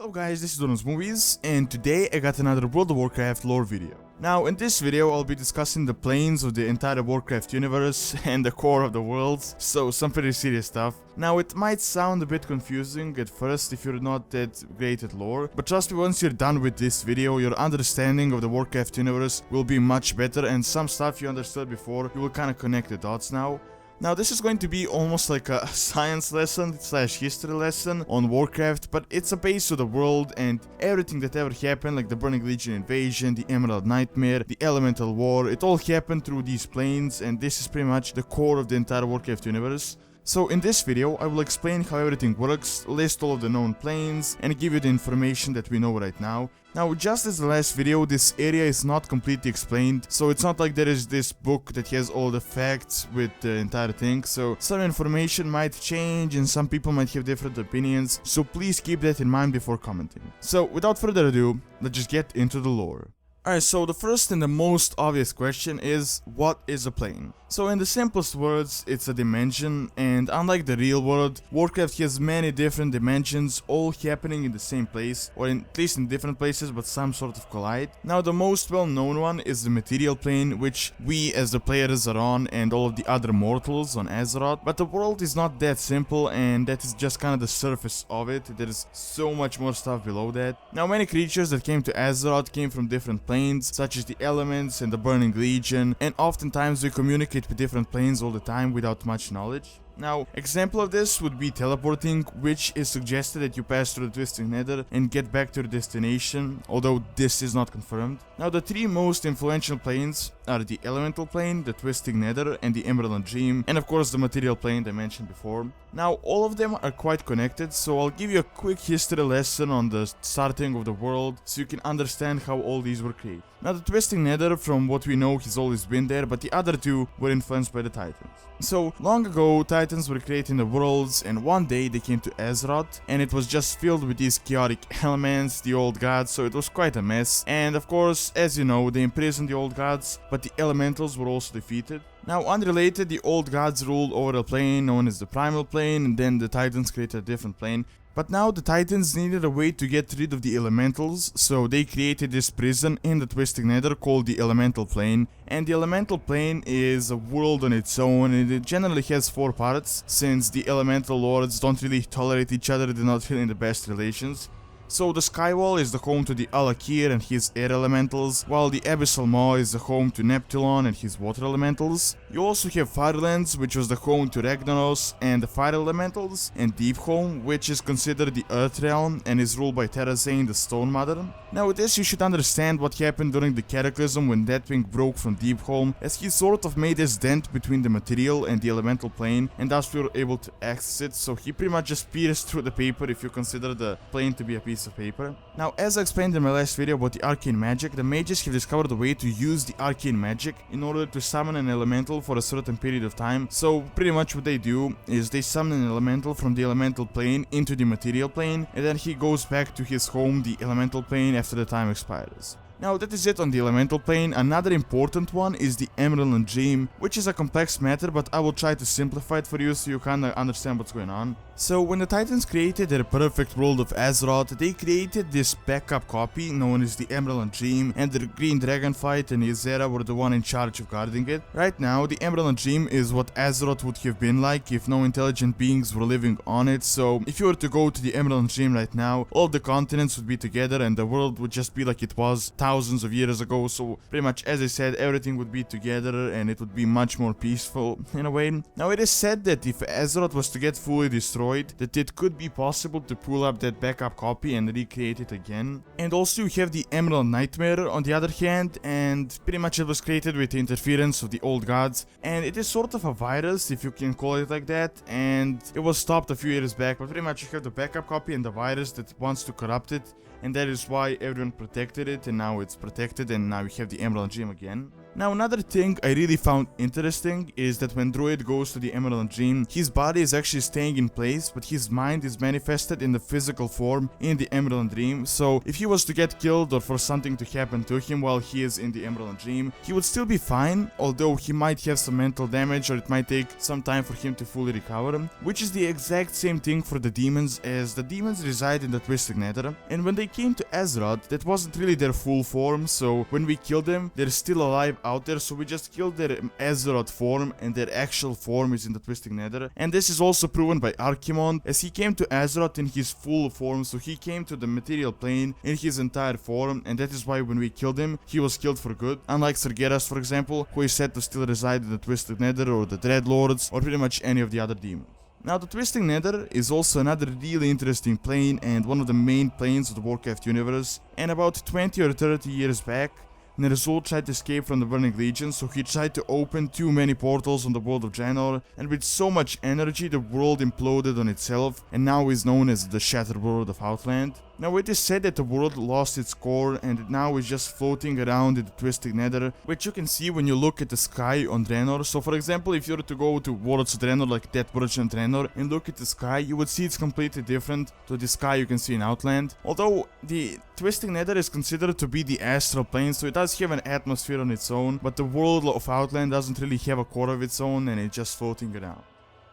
Hello guys, this is Donald's Movies, and today I got another World of Warcraft lore video. Now, in this video, I'll be discussing the planes of the entire Warcraft universe and the core of the world, so some pretty serious stuff. Now, it might sound a bit confusing at first if you're not that great at lore, but trust me, once you're done with this video, your understanding of the Warcraft universe will be much better, and some stuff you understood before, you will kinda connect the dots now. Now, this is going to be almost like a science lesson slash history lesson on Warcraft, but it's a base of the world and everything that ever happened, like the Burning Legion invasion, the Emerald Nightmare, the Elemental War, it all happened through these planes, and this is pretty much the core of the entire Warcraft universe. So in this video, I will explain how everything works, list all of the known planes, and give you the information that we know right now. Now, just as the last video, this area is not completely explained, so it's not like there is this book that has all the facts with the entire thing, so some information might change and some people might have different opinions, so please keep that in mind before commenting. So, without further ado, let's just get into the lore. Alright, so the first and the most obvious question is, what is a plane? So in the simplest words, it's a dimension, and unlike the real world, Warcraft has many different dimensions all happening in the same place, or at least in different places but some sort of collide. Now the most well known one is the material plane, which we as the players are on and all of the other mortals on Azeroth, but the world is not that simple and that is just kind of the surface of it. There is so much more stuff below that. Now many creatures that came to Azeroth came from different planes, such as the elements and the Burning Legion, and oftentimes we communicate with different planes all the time without much knowledge. Now, example of this would be teleporting, which is suggested that you pass through the Twisting Nether and get back to your destination, although this is not confirmed. Now, the three most influential planes are the Elemental Plane, the Twisting Nether, and the Emerald Dream, and of course the Material Plane that I mentioned before. Now, all of them are quite connected, so I'll give you a quick history lesson on the starting of the world, so you can understand how all these were created. Now, the Twisting Nether, from what we know, has always been there, but the other two were influenced by the Titans. So, long ago, Titans were creating the worlds, and one day they came to Azeroth, and it was just filled with these chaotic elements, the old gods, so it was quite a mess. And of course, as you know, they imprisoned the old gods, but the elementals were also defeated. Now, unrelated, the old gods ruled over a plane known as the Primal Plane, and then the Titans created a different plane. But now the Titans needed a way to get rid of the elementals, so they created this prison in the Twisting Nether called the Elemental Plane. And the Elemental Plane is a world on its own, and it generally has 4 parts, since the Elemental Lords don't really tolerate each other, they're not really in the best relations. So the Skywall is the home to the Alakir and his air elementals, while the Abyssal Maw is the home to Neptulon and his water elementals. You also have Firelands, which was the home to Ragnaros and the fire elementals, and Deepholm, which is considered the Earth realm and is ruled by Terrazane, the Stone Mother. Now with this you should understand what happened during the Cataclysm when Deathwing broke from Deepholm, as he sort of made this dent between the material and the elemental plane, and thus we were able to access it, so he pretty much just pierced through the paper if you consider the plane to be a piece of paper. Now, as I explained in my last video about the arcane magic, the mages have discovered a way to use the arcane magic in order to summon an elemental for a certain period of time. So pretty much what they do is they summon an elemental from the elemental plane into the material plane, and then he goes back to his home, the elemental plane, after the time expires. Now that is it on the Elemental Plane. Another important one is the Emerald Dream, which is a complex matter, but I will try to simplify it for you so you kinda understand what's going on. So when the Titans created their perfect world of Azeroth, they created this backup copy known as the Emerald Dream, and the Green Dragonflight and Ysera were the one in charge of guarding it. Right now, the Emerald Dream is what Azeroth would have been like if no intelligent beings were living on it, so if you were to go to the Emerald Dream right now, all of the continents would be together and the world would just be like it was thousands of years ago, so pretty much, as I said, everything would be together and it would be much more peaceful in a way. Now it is said that if Azeroth was to get fully destroyed, that it could be possible to pull up that backup copy and recreate it again. And also you have the Emerald Nightmare on the other hand, and pretty much it was created with the interference of the old gods, and it is sort of a virus, if you can call it like that, and it was stopped a few years back, but pretty much you have the backup copy and the virus that wants to corrupt it, and that is why everyone protected it, and now it's protected, and now you have the Emerald Gem again. Now another thing I really found interesting is that when Druid goes to the Emerald Dream, his body is actually staying in place, but his mind is manifested in the physical form in the Emerald Dream. So if he was to get killed or for something to happen to him while he is in the Emerald Dream, he would still be fine, although he might have some mental damage or it might take some time for him to fully recover, which is the exact same thing for the demons, as the demons reside in the Twisting Nether, and when they came to Azeroth, that wasn't really their full form, so when we killed them, they're still alive out there, so we just killed their Azeroth form and their actual form is in the Twisting Nether. And this is also proven by Archimond, as he came to Azeroth in his full form, so he came to the material plane in his entire form, and that is why when we killed him, he was killed for good, unlike Sargeras, for example, who is said to still reside in the Twisted Nether, or the Dreadlords, or pretty much any of the other demons. Now the Twisting Nether is also another really interesting plane and one of the main planes of the Warcraft universe, and about 20 or 30 years back, Ner'zhul tried to escape from the Burning Legion, so he tried to open too many portals on the world of Draenor, and with so much energy the world imploded on itself and now is known as the Shattered World of Outland. Now it is said that the world lost its core and it now is just floating around in the Twisted Nether, which you can see when you look at the sky on Draenor. So for example, if you were to go to Worlds of Draenor, like that version of Draenor, and look at the sky, you would see it's completely different to the sky you can see in Outland. Although the Twisting Nether is considered to be the astral plane, so it does have an atmosphere on its own, but the world of Outland doesn't really have a core of its own and it's just floating around.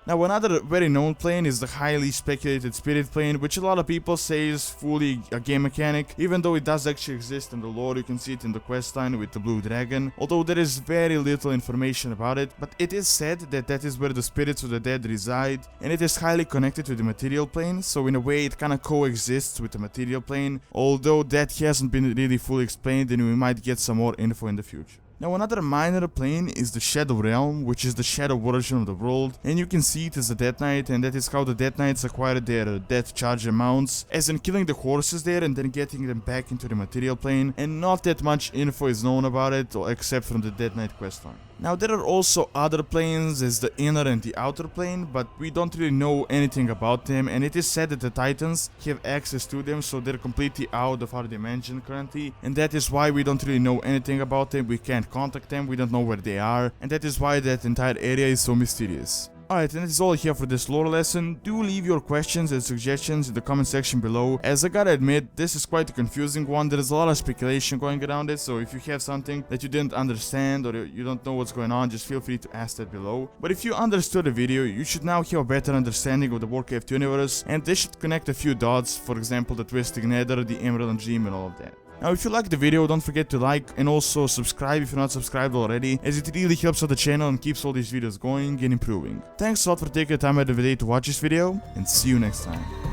Now another very known plane is the highly speculated Spirit Plane, which a lot of people say is fully a game mechanic, even though it does actually exist in the lore. You can see it in the questline with the blue dragon, although there is very little information about it, but it is said that that is where the spirits of the dead reside, and it is highly connected to the material plane, so in a way it kinda coexists with the material plane, although that hasn't been really fully explained and we might get some more info in the future. Now another minor plane is the Shadow Realm, which is the shadow version of the world, and you can see it as a Death Knight, and that is how the Death Knights acquire their Death Charger mounts, as in killing the horses there and then getting them back into the material plane, and not that much info is known about it, except from the Death Knight questline. Now there are also other planes as the inner and the outer plane, but we don't really know anything about them, and it is said that the Titans have access to them, so they're completely out of our dimension currently, and that is why we don't really know anything about them. We can't contact them, we don't know where they are, and that is why that entire area is so mysterious. Alright, and that is all here for this lore lesson. Do leave your questions and suggestions in the comment section below, as I gotta admit, this is quite a confusing one. There is a lot of speculation going around it, so if you have something that you didn't understand or you don't know what's going on, just feel free to ask that below. But if you understood the video, you should now have a better understanding of the Warcraft universe, and this should connect a few dots, for example the Twisting Nether, the Emerald Dream and all of that. Now if you liked the video, don't forget to like and also subscribe if you're not subscribed already, as it really helps out the channel and keeps all these videos going and improving. Thanks a lot for taking the time out of the day to watch this video, and see you next time.